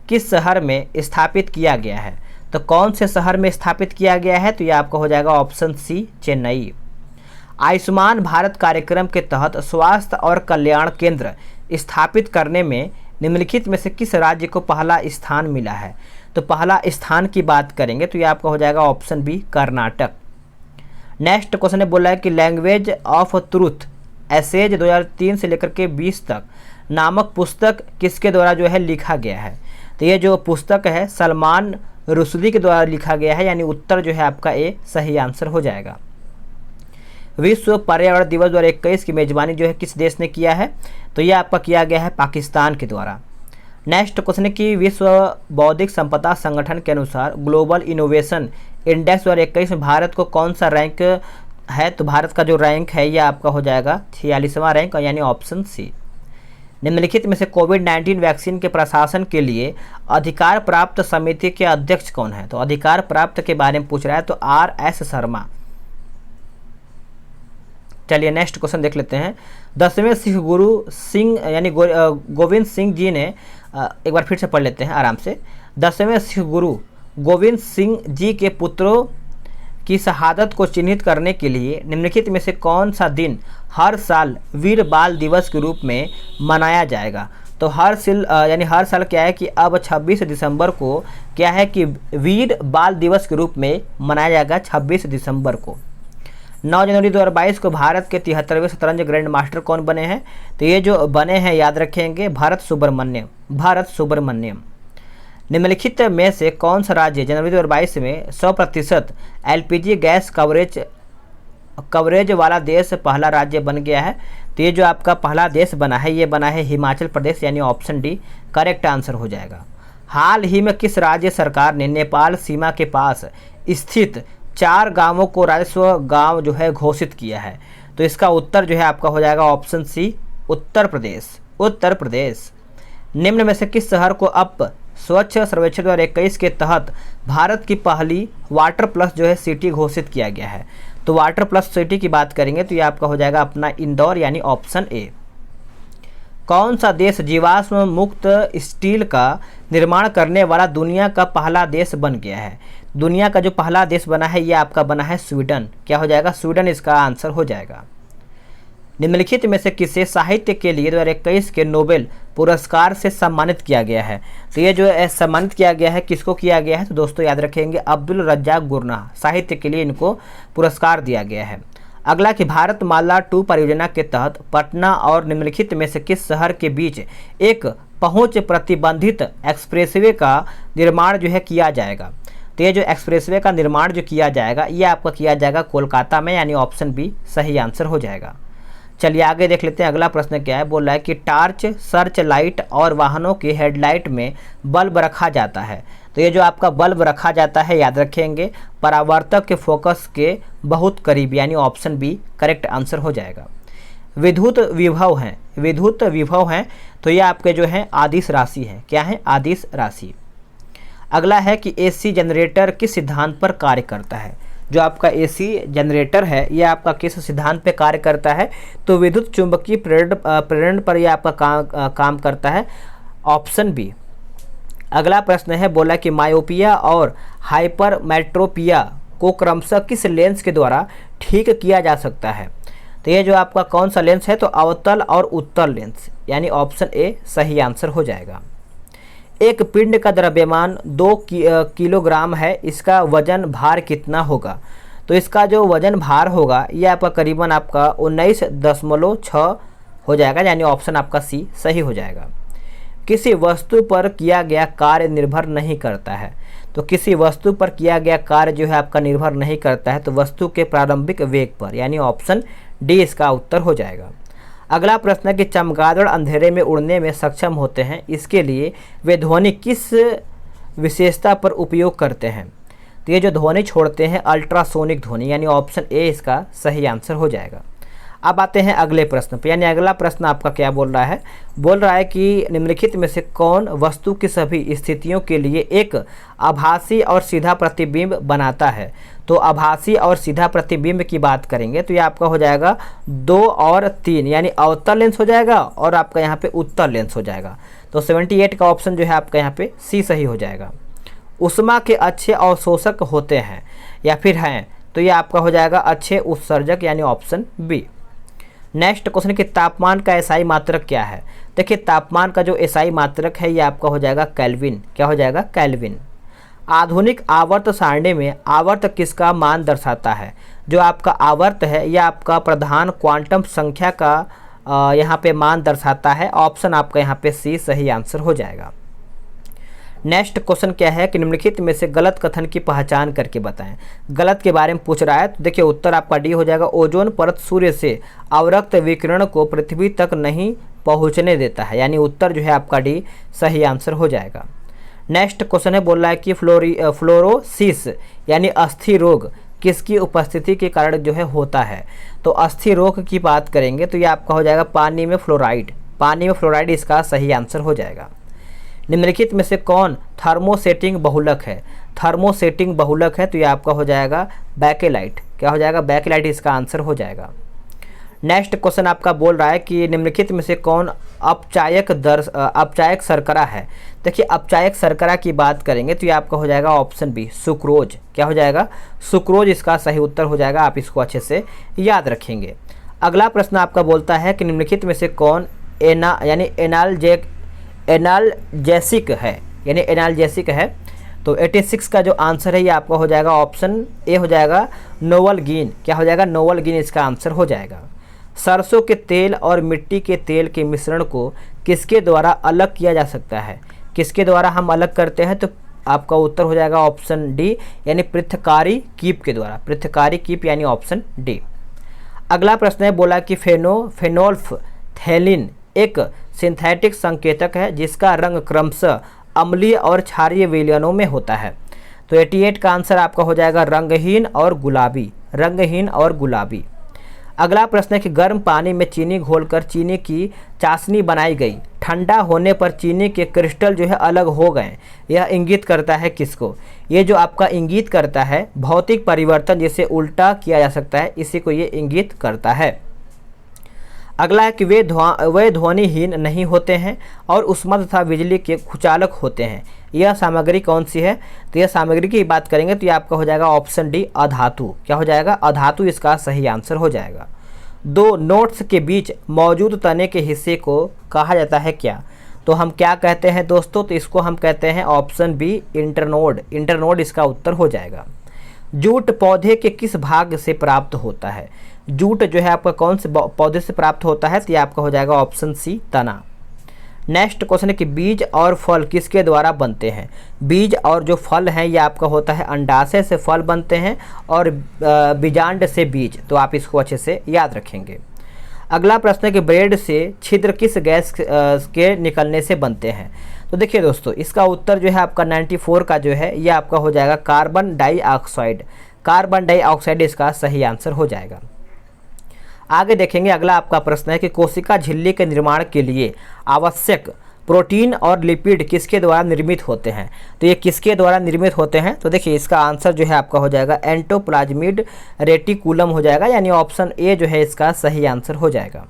किस शहर में स्थापित किया गया है? तो कौन से शहर में स्थापित किया गया है? तो ये आपका हो जाएगा ऑप्शन सी, चेन्नई। आयुष्मान भारत कार्यक्रम के तहत स्वास्थ्य और कल्याण केंद्र स्थापित करने में निम्नलिखित में से किस राज्य को पहला स्थान मिला है? तो पहला स्थान की बात करेंगे तो ये आपका हो जाएगा option B, Karnataka. Next question ने बोला है कि लैंग्वेज ऑफ ट्रूथ एसेज 2003 से लेकर के 20 तक नामक पुस्तक किसके द्वारा जो है लिखा गया है? तो ये जो पुस्तक है सलमान रुश्दी के द्वारा लिखा गया है, यानी उत्तर जो है आपका ए सही आंसर हो जाएगा। विश्व पर्यावरण दिवस 2021 की मेजबानी जो है किस देश ने किया है? तो ये आपका किया गया है पाकिस्तान के द्वारा। नेक्स्ट क्वेश्चन है कि विश्व बौद्धिक संपदा संगठन के अनुसार ग्लोबल इनोवेशन इंडेक्स 2021 में भारत को कौन सा रैंक है? तो भारत का जो रैंक है ये आपका हो जाएगा 46वां रैंक, यानी ऑप्शन सी। निम्नलिखित में से कोविड-19 वैक्सीन के प्रशासन के लिए अधिकार प्राप्त समिति के अध्यक्ष कौन है? तो अधिकार प्राप्त के बारे में पूछ रहा है तो RS शर्मा। चलिए नेक्स्ट क्वेश्चन देख लेते हैं। 10वें सिख गुरु सिंह यानी गोविंद सिंह जी ने एक बार फिर से पढ़ लेते हैं आराम से। 10वें सिख गुरु गोविंद सिंह जी के पुत्रों की शहादत को चिन्हित करने के लिए निम्नलिखित में से कौन सा दिन हर साल वीर बाल दिवस के रूप में मनाया जाएगा? तो हर साल क्या है कि अब 26 दिसंबर को क्या है कि वीर बाल दिवस के रूप में मनाया जाएगा 26 दिसंबर को। 9 जनवरी 2022 को भारत के 73वें शतरंज ग्रैंड मास्टर कौन बने हैं? तो ये जो बने हैं याद रखेंगे, भरत सुब्रमण्यम। निम्नलिखित में से कौन सा राज्य जनवरी 2022 में 100% LPG गैस कवरेज वाला देश पहला राज्य बन गया है? तो ये जो आपका पहला देश बना है ये बना है हिमाचल प्रदेश, यानी ऑप्शन डी करेक्ट आंसर हो जाएगा। हाल ही में किस राज्य सरकार ने नेपाल सीमा के पास स्थित 4 गांवों को राजस्व गांव जो है घोषित किया है? तो इसका उत्तर जो है आपका हो जाएगा ऑप्शन सी, उत्तर प्रदेश। निम्न में से किस शहर को अब स्वच्छ सर्वेक्षण 2021 के तहत भारत की पहली वाटर प्लस जो है सिटी घोषित किया गया है? तो वाटर प्लस सिटी की बात करेंगे तो ये आपका हो जाएगा अपना इंदौर, यानी ऑप्शन ए। कौन सा देश जीवाश्म मुक्त स्टील का निर्माण करने वाला दुनिया का पहला देश बन गया है? दुनिया का जो पहला देश बना है ये आपका बना है स्वीडन। क्या हो जाएगा? स्वीडन इसका आंसर हो जाएगा। निम्नलिखित में से किसे साहित्य के लिए 2021 के नोबेल पुरस्कार से सम्मानित किया गया है? तो ये जो सम्मानित किया गया है किसको किया गया है? तो दोस्तों याद रखेंगे अब्दुल रज्जाक गुरनाह, साहित्य के लिए इनको पुरस्कार दिया गया है। अगला कि भारत माला 2 परियोजना के तहत पटना और निम्नलिखित में से किस शहर के बीच एक पहुंच प्रतिबंधित एक्सप्रेसवे का निर्माण जो है किया जाएगा? तो ये जो एक्सप्रेसवे का निर्माण जो किया जाएगा ये आपका किया जाएगा कोलकाता में, यानी ऑप्शन बी सही आंसर हो जाएगा। चलिए आगे देख लेते हैं। अगला प्रश्न क्या है? बोल रहा है कि टार्च, सर्च लाइट और वाहनों की हेडलाइट में बल्ब रखा जाता है। तो ये जो आपका बल्ब रखा जाता है याद रखेंगे परावर्तक के फोकस के बहुत करीब, यानी ऑप्शन बी करेक्ट आंसर हो जाएगा। विद्युत विभव हैं तो ये आपके जो है आदिश राशि है। क्या है? आदिश राशि। अगला है कि AC जनरेटर किस सिद्धांत पर कार्य करता है? जो आपका AC जनरेटर है ये आपका किस सिद्धांत पे कार्य करता है? तो विद्युत चुंबकीय प्रेरण पर यह आपका काम करता है, ऑप्शन बी। अगला प्रश्न है, बोला कि मायोपिया और हाइपरमेट्रोपिया को क्रमशः किस लेंस के द्वारा ठीक किया जा सकता है। तो ये जो आपका कौन सा लेंस है, तो अवतल और उत्तल लेंस, यानी ऑप्शन ए सही आंसर हो जाएगा। एक पिंड का द्रव्यमान 2 किलोग्राम है, इसका वजन भार कितना होगा। तो इसका जो वजन भार होगा ये आपका करीबन आपका 19.6 हो जाएगा, यानी ऑप्शन आपका सी सही हो जाएगा। किसी वस्तु पर किया गया कार्य निर्भर नहीं करता है। तो किसी वस्तु पर किया गया कार्य जो है आपका निर्भर नहीं करता है, तो वस्तु के प्रारंभिक वेग पर, यानी ऑप्शन डी इसका उत्तर हो जाएगा। अगला प्रश्न है कि चमगादड़ अंधेरे में उड़ने में सक्षम होते हैं, इसके लिए वे ध्वनि किस विशेषता पर उपयोग करते हैं। तो ये जो ध्वनि छोड़ते हैं अल्ट्रासोनिक ध्वनि, यानी ऑप्शन ए इसका सही आंसर हो जाएगा। अब आते हैं अगले प्रश्न पर, यानी अगला प्रश्न आपका क्या बोल रहा है, बोल रहा है कि निम्नलिखित में से कौन वस्तु की सभी स्थितियों के लिए एक आभासी और सीधा प्रतिबिंब बनाता है। तो आभासी और सीधा प्रतिबिंब की बात करेंगे तो ये आपका हो जाएगा 2 और 3, यानी अवतल लेंस हो जाएगा और आपका यहाँ पे उत्तल लेंस हो जाएगा। तो 78 का ऑप्शन जो है आपका यहाँ पे सी सही हो जाएगा। उष्मा के अच्छे अवशोषक होते हैं या फिर हैं, तो ये आपका हो जाएगा अच्छे उत्सर्जक, यानी ऑप्शन बी। नेक्स्ट क्वेश्चन कि तापमान का एसआई मात्रक क्या है। देखिए तापमान का जो एसआई मात्रक है ये आपका हो जाएगा केल्विन। क्या हो जाएगा, केल्विन। आधुनिक आवर्त सारणी में आवर्त किसका मान दर्शाता है। जो आपका आवर्त है यह आपका प्रधान क्वांटम संख्या का यहाँ पे मान दर्शाता है। ऑप्शन आपका यहाँ पे सी सही आंसर हो जाएगा। नेक्स्ट क्वेश्चन क्या है कि निम्नलिखित में से गलत कथन की पहचान करके बताएं। गलत के बारे में पूछ रहा है, तो देखिए उत्तर आपका डी हो जाएगा। ओजोन परत सूर्य से अवरक्त विकिरण को पृथ्वी तक नहीं पहुंचने देता है, यानी उत्तर जो है आपका डी सही आंसर हो जाएगा। नेक्स्ट क्वेश्चन है, बोल रहा है कि फ्लोरोसिस यानी अस्थि रोग किसकी उपस्थिति के कारण जो है होता है। तो अस्थि रोग की बात करेंगे तो ये आपका हो जाएगा पानी में फ्लोराइड। पानी में फ्लोराइड इसका सही आंसर हो जाएगा। निम्नलिखित में से कौन थर्मोसेटिंग बहुलक है। थर्मोसेटिंग बहुलक है तो ये आपका हो जाएगा बैकेलाइट। क्या हो जाएगा, बैकेलाइट इसका आंसर हो जाएगा। नेक्स्ट क्वेश्चन आपका बोल रहा है कि निम्नलिखित में से कौन अपचायक शर्करा है। देखिए अपचायक शर्करा की बात करेंगे तो ये आपका हो जाएगा ऑप्शन बी सुक्रोज। क्या हो जाएगा, सुक्रोज इसका सही उत्तर हो जाएगा। आप इसको अच्छे से याद रखेंगे। अगला प्रश्न आपका बोलता है कि निम्नलिखित में से कौन एनाल्जेसिक है, यानी एनाल्जेसिक है। तो 86 का जो आंसर है ये आपका हो जाएगा ऑप्शन ए हो जाएगा नोवल्गीन। क्या हो जाएगा, नोवल्गीन इसका आंसर हो जाएगा। सरसों के तेल और मिट्टी के तेल के मिश्रण को किसके द्वारा अलग किया जा सकता है। किसके द्वारा हम अलग करते हैं, तो आपका उत्तर हो जाएगा ऑप्शन डी, यानी पृथकारी कीप के द्वारा। पृथकारी कीप यानी ऑप्शन डी। अगला प्रश्न है, बोला कि फेनोल्फथैलीन एक सिंथेटिक संकेतक है जिसका रंग क्रमशः अम्लीय और क्षारीय विलयनों में होता है। तो 88 का आंसर आपका हो जाएगा रंगहीन और गुलाबी। रंगहीन और गुलाबी। अगला प्रश्न है कि गर्म पानी में चीनी घोलकर चीनी की चाशनी बनाई गई, ठंडा होने पर चीनी के क्रिस्टल जो है अलग हो गए। यह इंगित करता है किसको। ये जो आपका इंगित करता है भौतिक परिवर्तन, जिसे उल्टा किया जा सकता है, इसी को ये इंगित करता है। अगला है कि वे ध्वनिहीन नहीं होते हैं और उष्मा तथा बिजली के खुचालक होते हैं। यह सामग्री कौन सी है। तो यह सामग्री की बात करेंगे तो ये आपका हो जाएगा ऑप्शन डी अधातु। क्या हो जाएगा, अधातु इसका सही आंसर हो जाएगा। दो नोट्स के बीच मौजूद तने के हिस्से को कहा जाता है क्या। तो हम क्या कहते हैं दोस्तों, तो इसको हम कहते हैं ऑप्शन बी इंटरनोड। इंटरनोड इसका उत्तर हो जाएगा। जूट पौधे के किस भाग से प्राप्त होता है। जूट जो है आपका कौन से पौधे से प्राप्त होता है, तो ये आपका हो जाएगा ऑप्शन सी तना। नेक्स्ट क्वेश्चन है कि बीज और फल किसके द्वारा बनते हैं। बीज और जो फल हैं ये आपका होता है अंडाशय से फल बनते हैं और बीजांड से बीज। तो आप इसको अच्छे से याद रखेंगे। अगला प्रश्न है कि ब्रेड से छिद्र किस गैस के निकलने से बनते हैं। तो देखिए दोस्तों इसका उत्तर जो है आपका 94 का जो है ये आपका हो जाएगा कार्बन डाइऑक्साइड। कार्बन डाइऑक्साइड इसका सही आंसर हो जाएगा। आगे देखेंगे अगला आपका प्रश्न है कि कोशिका झिल्ली के निर्माण के लिए आवश्यक प्रोटीन और लिपिड किसके द्वारा निर्मित होते हैं। तो ये किसके द्वारा निर्मित होते हैं, तो देखिए इसका आंसर जो है आपका हो जाएगा एंडोप्लाज्मिड रेटिकुलम हो जाएगा, यानी ऑप्शन ए जो है इसका सही आंसर हो जाएगा।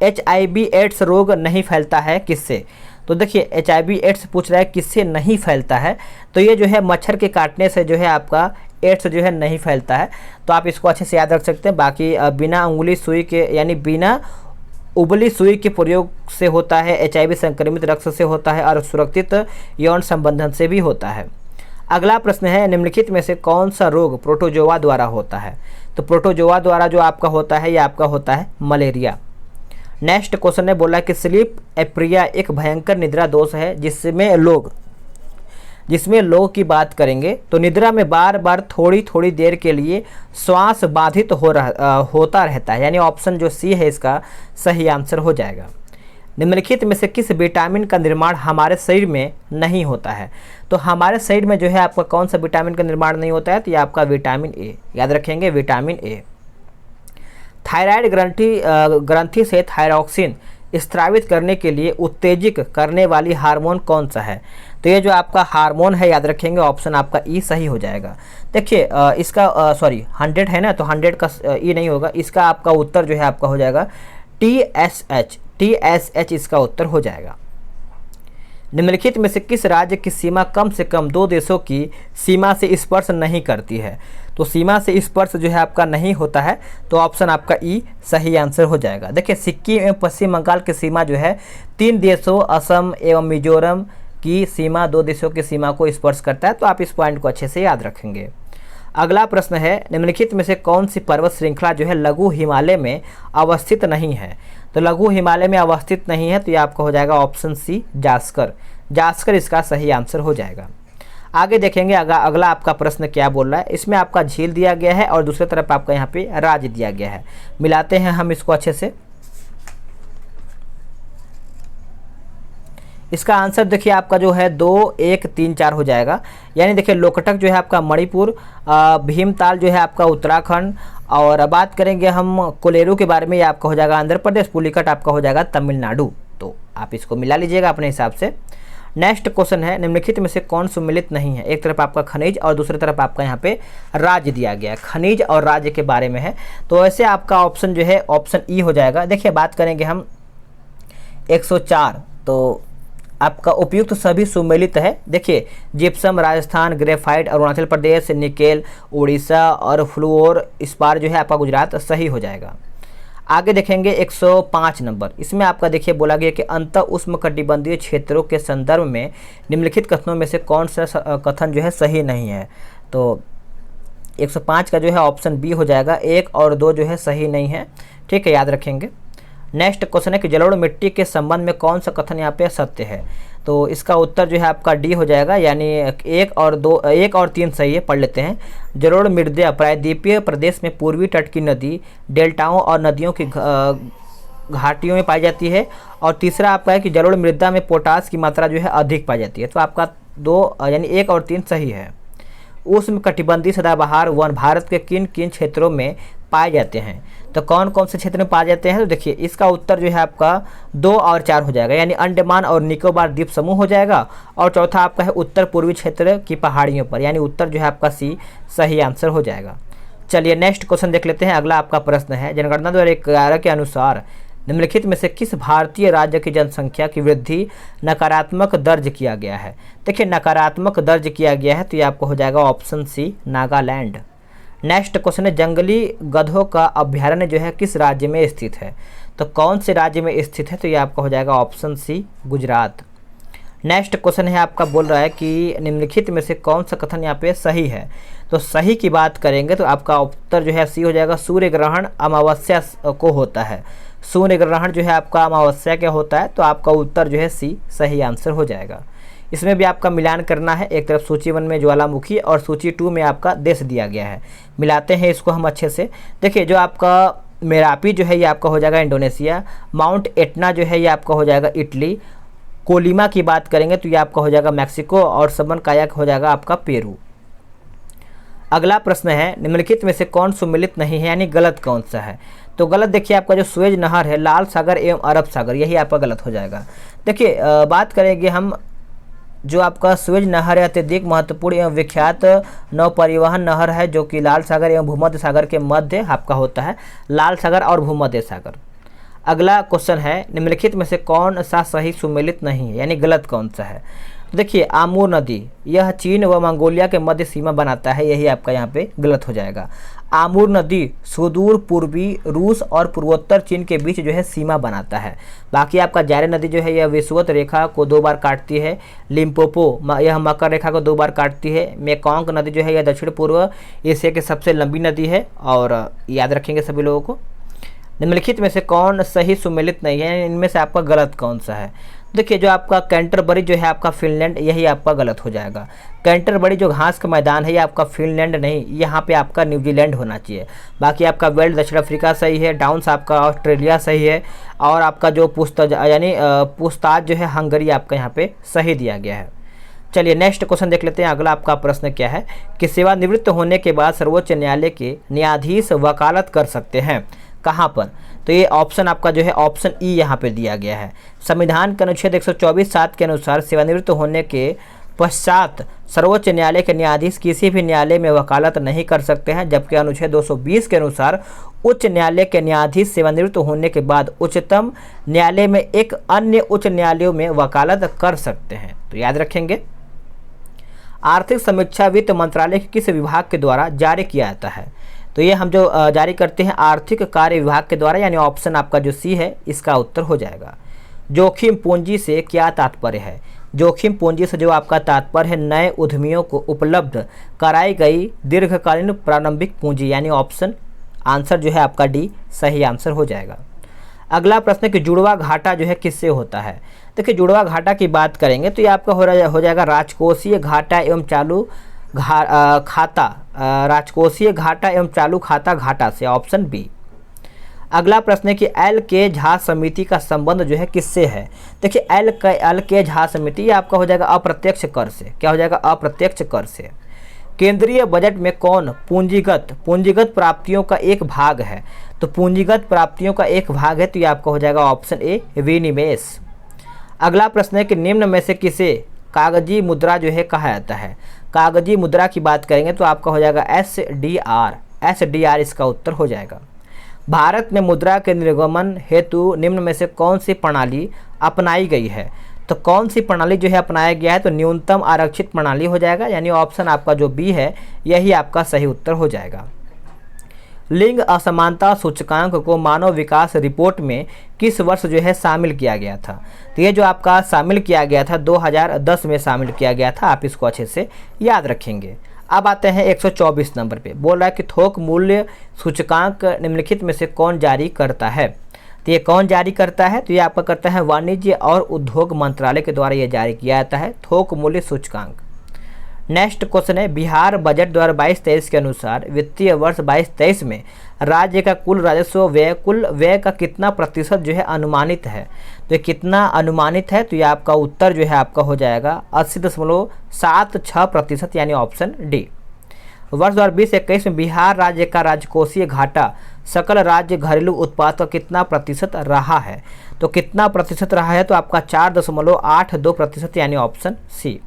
HIV एड्स रोग नहीं फैलता है किससे। तो देखिए HIV एड्स पूछ रहा है किससे नहीं फैलता है, तो ये जो है मच्छर के काटने से जो है आपका एड्स जो है नहीं फैलता है। तो आप इसको अच्छे से याद रख सकते हैं। बाकी बिना उंगली सुई के यानी बिना उबली सुई के प्रयोग से होता है, HIV संक्रमित रक्त से होता है और सुरक्षित यौन संबंधन से भी होता है। अगला प्रश्न है निम्नलिखित में से कौन सा रोग प्रोटोजोआ द्वारा होता है। तो प्रोटोजोआ द्वारा जो आपका होता है ये आपका होता है मलेरिया। नेक्स्ट क्वेश्चन ने बोला कि स्लीप एप्रिया एक भयंकर निद्रा दोष है जिसमें लोग की बात करेंगे तो निद्रा में बार बार थोड़ी थोड़ी देर के लिए श्वास बाधित होता रहता है, यानी ऑप्शन जो सी है इसका सही आंसर हो जाएगा। निम्नलिखित में से किस विटामिन का निर्माण हमारे शरीर में नहीं होता है। तो हमारे शरीर में जो है आपका कौन सा विटामिन का निर्माण नहीं होता है, तो ये आपका विटामिन ए, याद रखेंगे विटामिन ए। थायराइड ग्रंथि से थायरॉक्सिन स्रावित करने के लिए उत्तेजित करने वाली हार्मोन कौन सा है। तो ये जो आपका हार्मोन है याद रखेंगे ऑप्शन आपका ई सही हो जाएगा। देखिए इसका 100 है ना, तो 100 का ई नहीं होगा, इसका आपका उत्तर जो है आपका हो जाएगा TSH इसका उत्तर हो जाएगा। निम्नलिखित में से किस राज्य की सीमा कम से कम 2 देशों की सीमा से स्पर्श नहीं करती है। तो सीमा से स्पर्श जो है आपका नहीं होता है, तो ऑप्शन आपका ई सही आंसर हो जाएगा। देखिए सिक्किम एवं पश्चिम बंगाल की सीमा जो है 3 देशों असम एवं मिजोरम की सीमा 2 देशों की सीमा को स्पर्श करता है, तो आप इस पॉइंट को अच्छे से याद रखेंगे। अगला प्रश्न है निम्नलिखित में से कौन सी पर्वत श्रृंखला जो है लघु हिमालय में अवस्थित नहीं है। तो लघु हिमालय में अवस्थित नहीं है, तो ये आपका हो जाएगा ऑप्शन सी जास्कर इसका सही आंसर हो जाएगा। आगे देखेंगे अगला आपका प्रश्न क्या बोल रहा है। इसमें आपका झील दिया गया है और दूसरी तरफ आपका यहाँ पे राज्य दिया गया है। मिलाते हैं हम इसको अच्छे से। इसका आंसर देखिए आपका जो है 2, 1, 3, 4 हो जाएगा। यानी देखिए लोकटक जो है आपका मणिपुर, भीमताल जो है आपका उत्तराखंड, और बात करेंगे हम कोलेरू के बारे में, ये आपका हो जाएगा आंध्र प्रदेश, पुलिकट आपका हो जाएगा तमिलनाडु। तो आप इसको मिला लीजिएगा अपने हिसाब से। नेक्स्ट क्वेश्चन है निम्नलिखित में से कौन सुमिलित नहीं है। एक तरफ आपका खनिज और दूसरी तरफ आपका यहाँ पे राज्य दिया गया है, खनिज और राज्य के बारे में है, तो ऐसे आपका ऑप्शन जो है ऑप्शन ई हो जाएगा। देखिए बात करेंगे हम 104, तो आपका उपयुक्त सभी सुमेलित है। देखिए gypsum Rajasthan, graphite Arunachal Pradesh, nickel Orissa और फ्लूओर स्पार जो है आपका गुजरात सही हो जाएगा। आगे देखेंगे 105 नंबर। इसमें आपका देखिए बोला गया कि अंत उष्णकटिबंधीय क्षेत्रों के संदर्भ में निम्नलिखित कथनों में से कौन सा कथन जो है सही नहीं है। तो 105 का जो है ऑप्शन बी हो जाएगा, 1 और 2 जो है सही नहीं है, ठीक है, याद रखेंगे। नेक्स्ट क्वेश्चन है कि जलोढ़ मिट्टी के संबंध में कौन सा कथन यहाँ पे सत्य है। तो इसका उत्तर जो है आपका डी हो जाएगा, यानी 1 और 3 सही है। पढ़ लेते हैं। जलोढ़ मृदा प्रायद्वीपीय प्रदेश में पूर्वी तट की नदी, डेल्टाओं और नदियों की घाटियों में पाई जाती है। और तीसरा आपका है कि जलोढ़ मृदा में पोटास की मात्रा जो है अधिक पाई जाती है। तो आपका 2 यानी 1 और 3 सही है। उष्णकटिबंधीय सदाबहार वन भारत के किन किन क्षेत्रों में पाए जाते हैं। तो कौन कौन से क्षेत्र में पाए जाते हैं, तो देखिए इसका उत्तर जो है आपका 2 और 4 हो जाएगा, यानी अंडमान और निकोबार द्वीप समूह हो जाएगा। और चौथा आपका है उत्तर पूर्वी क्षेत्र की पहाड़ियों पर, यानी उत्तर जो है आपका सी सही आंसर हो जाएगा। चलिए नेक्स्ट क्वेश्चन देख लेते हैं। अगला आपका प्रश्न है जनगणना 2011 के अनुसार निम्नलिखित में से किस भारतीय राज्य की जनसंख्या की वृद्धि नकारात्मक दर्ज किया गया है। देखिए नकारात्मक दर्ज किया गया है, तो ये आपको हो जाएगा option C Nagaland. Next question है जंगली गधों का अभ्यारण्य जो है किस राज्य में स्थित है। तो कौन से राज्य में स्थित है, तो ये आपका हो जाएगा option C Gujarat. Next question है आपका बोल रहा है कि निम्नलिखित में से कौन सा कथन यहाँ पे सही है। तो सही की बात करेंगे तो आपका उत्तर जो है सी हो जाएगा, सूर्य ग्रहण अमावस्या को होता है। सूर्य ग्रहण जो है आपका अमावस्या क्या होता है, तो आपका उत्तर जो है सी सही आंसर हो जाएगा। इसमें भी आपका मिलान करना है। एक तरफ सूची 1 में ज्वालामुखी और सूची 2 में आपका देश दिया गया है। मिलाते हैं इसको हम अच्छे से। देखिए जो आपका मेरापी जो है ये आपका हो जाएगा इंडोनेशिया, माउंट एटना जो है ये आपका हो जाएगा इटली, कोलिमा की बात करेंगे तो ये आपका हो जाएगा मैक्सिको, और सबन कायाक हो जाएगा आपका पेरू। अगला प्रश्न है निम्नलिखित में से कौन सुमिलित नहीं है, यानी गलत कौन सा है। तो गलत देखिए आपका जो सुएज नहर है, लाल सागर एवं अरब सागर, यही आपका गलत हो जाएगा। देखिए बात करेंगे हम जो आपका सुएज नहर है अत्यधिक महत्वपूर्ण एवं विख्यात नौ परिवहन नहर है, जो कि लाल सागर एवं भूमध्य सागर के मध्य आपका होता है, लाल सागर और भूमध्य सागर। अगला क्वेश्चन है, निम्नलिखित में से कौन सा सही सुमेलित नहीं है, यानी गलत कौन सा है। तो देखिए, आमूर नदी यह चीन व मंगोलिया के मध्य सीमा बनाता है, यही आपका यहाँ पे गलत हो जाएगा। आमूर नदी सुदूर पूर्वी रूस और पूर्वोत्तर चीन के बीच जो है सीमा बनाता है। बाकी आपका जारे नदी जो है यह विषुवत रेखा को 2 बार काटती है। लिम्पोपो यह मकर रेखा को 2 बार काटती है। मेकोंग नदी जो है यह दक्षिण पूर्व एशिया की सबसे लंबी नदी है। और याद रखेंगे सभी लोगों को, निम्नलिखित में से कौन सही सुमेलित नहीं है, इनमें से आपका गलत कौन सा है। देखिए, जो आपका कैंटरबरी जो है आपका फिनलैंड, यही आपका गलत हो जाएगा। कैंटरबरी जो घास का मैदान है ये आपका फिनलैंड नहीं, यहाँ पे आपका न्यूजीलैंड होना चाहिए। बाकी आपका वेल्ड दक्षिण अफ्रीका सही है, डाउन्स आपका ऑस्ट्रेलिया सही है, और आपका जो पूछताछ जो है हंगरी आपका यहाँ पे सही दिया गया है। चलिए नेक्स्ट क्वेश्चन देख लेते हैं। अगला आपका प्रश्न क्या है कि सेवानिवृत्त होने के बाद सर्वोच्च न्यायालय के न्यायाधीश वकालत कर सकते हैं, कहाँ पर। तो ये ऑप्शन आपका जो है ऑप्शन ई यहाँ पे दिया गया है। संविधान के अनुच्छेद 124(7) के अनुसार सेवानिवृत्त होने के पश्चात सर्वोच्च न्यायालय के न्यायाधीश किसी भी न्यायालय में वकालत नहीं कर सकते हैं, जबकि अनुच्छेद 220 के अनुसार उच्च न्यायालय के न्यायाधीश सेवानिवृत्त होने के बाद उच्चतम न्यायालय में एक अन्य उच्च न्यायालयों में वकालत कर सकते हैं। तो याद रखेंगे, आर्थिक समीक्षा वित्त मंत्रालय के किस विभाग के द्वारा जारी किया जाता है। तो ये हम जो जारी करते हैं आर्थिक कार्य विभाग के द्वारा, यानी ऑप्शन आपका जो सी है इसका उत्तर हो जाएगा। जोखिम पूंजी से क्या तात्पर्य है। जोखिम पूंजी से जो आपका तात्पर्य है नए उद्यमियों को उपलब्ध कराई गई दीर्घकालीन प्रारंभिक पूंजी, यानी ऑप्शन आंसर जो है आपका डी सही आंसर हो जाएगा। अगला प्रश्न कि जुड़वा घाटा जो है किससे होता है। देखिए, जुड़वा घाटा की बात करेंगे तो ये आपका हो जाएगा राजकोषीय घाटा एवं चालू खाता, राजकोषीय घाटा एवं चालू खाता घाटा से, ऑप्शन बी। अगला प्रश्न है कि एल के झा समिति का संबंध जो है किससे है। देखिए, एल के झा समिति ये आपका हो जाएगा अप्रत्यक्ष कर से। क्या हो जाएगा, अप्रत्यक्ष कर से। केंद्रीय बजट में कौन पूंजीगत प्राप्तियों का एक भाग है। तो पूंजीगत प्राप्तियों का एक भाग है, तो ये आपका हो जाएगा ऑप्शन ए विनिवेश। अगला प्रश्न है कि निम्न में से किसे कागजी मुद्रा जो है कहा जाता है। कागजी मुद्रा की बात करेंगे तो आपका हो जाएगा एसडीआर इसका उत्तर हो जाएगा। भारत में मुद्रा के निर्गमन हेतु निम्न में से कौन सी प्रणाली अपनाई गई है। तो कौन सी प्रणाली जो है अपनाया गया है, तो न्यूनतम आरक्षित प्रणाली हो जाएगा, यानी ऑप्शन आपका जो बी है यही आपका सही उत्तर हो जाएगा। लिंग असमानता सूचकांक को मानव विकास रिपोर्ट में किस वर्ष जो है शामिल किया गया था। तो ये जो आपका शामिल किया गया था 2010 में शामिल किया गया था, आप इसको अच्छे से याद रखेंगे। अब आते हैं 124 नंबर पे, बोल रहा है कि थोक मूल्य सूचकांक निम्नलिखित में से कौन जारी करता है। तो ये कौन जारी करता है, तो ये आपका करता है वाणिज्य और उद्योग मंत्रालय के द्वारा ये जारी किया जाता है थोक मूल्य सूचकांक। नेक्स्ट क्वेश्चन है, बिहार बजट 2022-23 के अनुसार वित्तीय वर्ष 22-23 में राज्य का कुल राजस्व कुल व्यय का कितना प्रतिशत जो है अनुमानित है। तो ये कितना अनुमानित है, तो ये आपका उत्तर जो है आपका हो जाएगा 80.76%, यानी ऑप्शन डी। वर्ष 2020-21 में बिहार राज्य का राजकोषीय घाटा सकल राज्य घरेलू उत्पाद का कितना प्रतिशत रहा है। तो कितना प्रतिशत रहा है, तो आपका 4.82%, यानी ऑप्शन सी।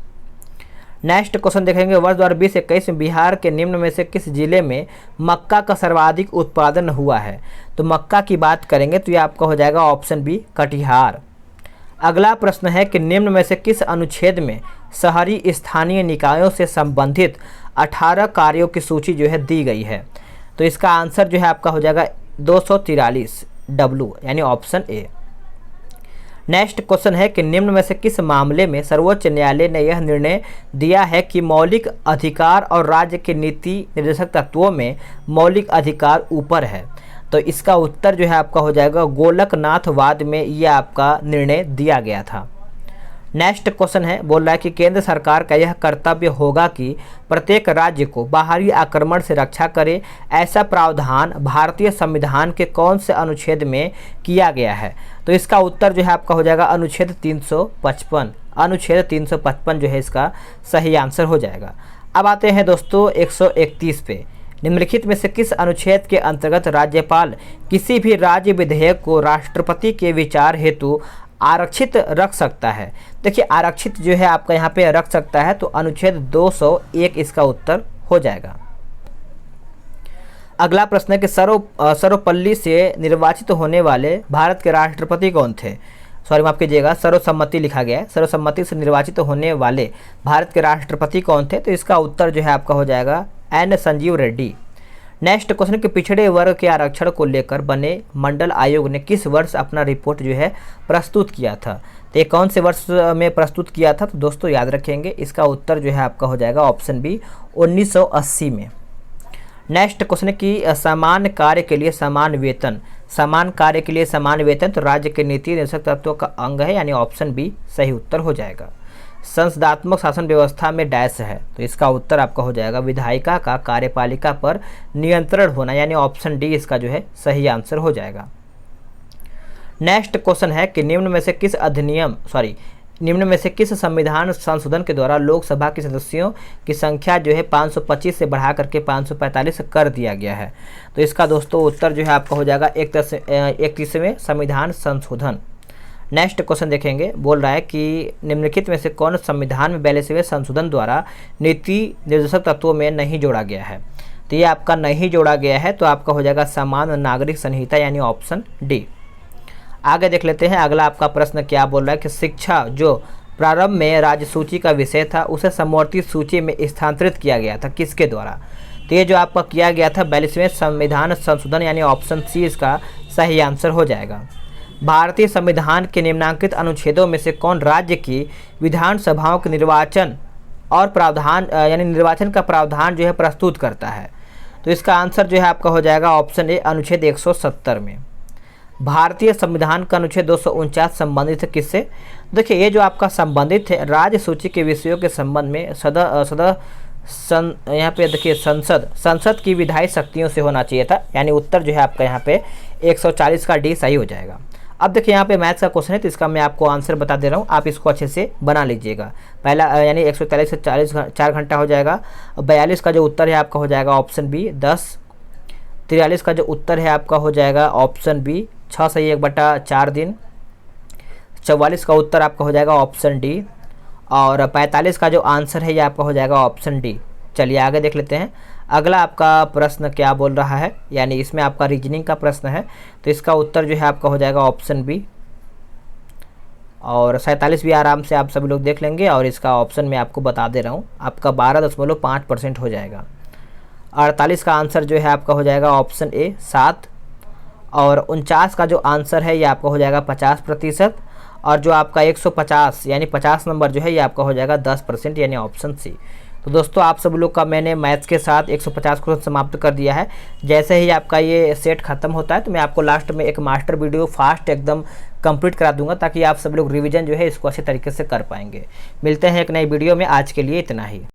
नेक्स्ट क्वेश्चन देखेंगे, वर्ष 2020-21 में बिहार के निम्न में से किस जिले में मक्का का सर्वाधिक उत्पादन हुआ है। तो मक्का की बात करेंगे तो ये आपका हो जाएगा ऑप्शन बी कटिहार। अगला प्रश्न है कि निम्न में से किस अनुच्छेद में शहरी स्थानीय निकायों से संबंधित 18 कार्यों की सूची जो है दी गई है। तो इसका आंसर जो है आपका हो जाएगा 243 डब्ल्यू, यानी ऑप्शन ए। नेक्स्ट क्वेश्चन है कि निम्न में से किस मामले में सर्वोच्च न्यायालय ने यह निर्णय दिया है कि मौलिक अधिकार और राज्य के नीति निर्देशक तत्वों में मौलिक अधिकार ऊपर है। तो इसका उत्तर जो है आपका हो जाएगा गोलकनाथवाद में यह आपका निर्णय दिया गया था। नेक्स्ट क्वेश्चन है, बोल रहा है कि केंद्र सरकार का यह कर्तव्य होगा कि प्रत्येक राज्य को बाहरी आक्रमण से रक्षा करे। ऐसा प्रावधान भारतीय संविधान के कौन से अनुच्छेद में किया गया है। तो इसका उत्तर जो है आपका हो जाएगा अनुच्छेद 355। अनुच्छेद 355 जो है इसका सही आंसर हो जाएगा। अब आते हैं दोस्तों 131 पे, निम्नलिखित में से किस अनुच्छेद के अंतर्गत राज्यपाल किसी भी राज्य विधेयक को राष्ट्रपति के विचार हेतु आरक्षित रख सकता है। देखिए, आरक्षित जो है आपका यहाँ पे रख सकता है, तो अनुच्छेद 201 इसका उत्तर हो जाएगा। अगला प्रश्न है कि सर्वपल्ली से निर्वाचित होने वाले भारत के राष्ट्रपति कौन थे। सॉरी माफ कीजिएगा, सर्वसम्मति लिखा गया है। सर्वसम्मति से निर्वाचित होने वाले भारत के राष्ट्रपति कौन थे, तो इसका उत्तर जो है आपका हो जाएगा N Sanjeev Reddy. Next question कि पिछड़े वर्ग के आरक्षण को लेकर बने मंडल आयोग ने किस वर्ष अपना रिपोर्ट जो है प्रस्तुत किया था। तो ये कौन से वर्ष में प्रस्तुत किया था, तो दोस्तों याद रखेंगे इसका उत्तर जो है आपका हो जाएगा ऑप्शन बी 1980 में। नेक्स्ट क्वेश्चन कि समान कार्य के लिए समान वेतन, समान कार्य के लिए समान वेतन तो राज्य के नीति निर्देशक तत्वों का अंग है, यानी ऑप्शन बी सही उत्तर हो जाएगा। संसदात्मक शासन व्यवस्था में डैश है, तो इसका उत्तर आपका हो जाएगा विधायिका का कार्यपालिका पर नियंत्रण होना, यानी ऑप्शन डी इसका जो है सही आंसर हो जाएगा। नेक्स्ट क्वेश्चन है कि निम्न में से किस संविधान संशोधन के द्वारा लोकसभा के सदस्यों की संख्या जो है 525 से बढ़ा करके 545 कर दिया गया है। तो इसका दोस्तों उत्तर जो है आपका हो जाएगा 31वें संविधान संशोधन। नेक्स्ट क्वेश्चन देखेंगे, बोल रहा है कि निम्नलिखित में से कौन संविधान में 42वें संशोधन द्वारा नीति निर्देशक तत्वों में नहीं जोड़ा गया है। तो ये आपका नहीं जोड़ा गया है, तो आपका हो जाएगा समान नागरिक संहिता, यानी ऑप्शन डी। आगे देख लेते हैं, अगला आपका प्रश्न क्या बोल रहा है कि शिक्षा जो प्रारंभ में राज्य सूची का विषय था उसे समवर्ती सूची में स्थानांतरित किया गया था, किसके द्वारा। तो ये जो आपका किया गया था 42वें संविधान संशोधन, यानी ऑप्शन सी इसका सही आंसर हो जाएगा। भारतीय संविधान के निम्नांकित अनुच्छेदों में से कौन राज्य की विधानसभाओं के निर्वाचन और प्रावधान यानी निर्वाचन का प्रावधान जो है प्रस्तुत करता है। तो इसका आंसर जो है आपका हो जाएगा ऑप्शन ए अनुच्छेद 170 में। भारतीय संविधान का अनुच्छेद 249 संबंधित है किससे। देखिए ये जो आपका संबंधित है राज्य सूची के विषयों के संबंध में यहाँ पे देखिए संसद की विधायी शक्तियों से होना चाहिए था, यानी उत्तर जो है आपका यहाँ पे 140 का डी सही हो जाएगा। अब देखिए यहाँ पे मैथ्स का क्वेश्चन है, तो इसका मैं आपको आंसर बता दे रहा हूँ, आप इसको अच्छे से बना लीजिएगा। पहला यानी 143 से 4 घंटा हो जाएगा। 42 का जो उत्तर है आपका हो जाएगा ऑप्शन बी 10। 43 का जो उत्तर है आपका हो जाएगा ऑप्शन बी 6 से 1/4 दिन। 44 का उत्तर आपका हो जाएगा ऑप्शन डी, और 45 का जो आंसर है ये आपका हो जाएगा ऑप्शन डी। चलिए आगे देख लेते हैं, अगला आपका प्रश्न क्या बोल रहा है, यानी इसमें आपका रीजनिंग का प्रश्न है, तो इसका उत्तर जो है आपका हो जाएगा ऑप्शन बी, और 47 भी आराम से आप सभी लोग देख लेंगे, और इसका ऑप्शन मैं आपको बता दे रहा हूँ आपका 12.5% हो जाएगा। 48 का आंसर जो है आपका हो जाएगा ऑप्शन ए 7, और 49 का जो आंसर है ये आपका हो जाएगा 50%, और जो आपका 150 यानी 50 नंबर जो है ये आपका हो जाएगा 10%, यानी ऑप्शन सी। तो दोस्तों आप सब लोग का मैंने मैथ्स के साथ 150 क्वेश्चन समाप्त कर दिया है। जैसे ही आपका ये सेट खत्म होता है तो मैं आपको लास्ट में एक मास्टर वीडियो फास्ट एकदम कंप्लीट करा दूंगा, ताकि आप सब लोग रिवीजन जो है इसको अच्छे तरीके से कर पाएंगे। मिलते हैं एक नई वीडियो में, आज के लिए इतना ही।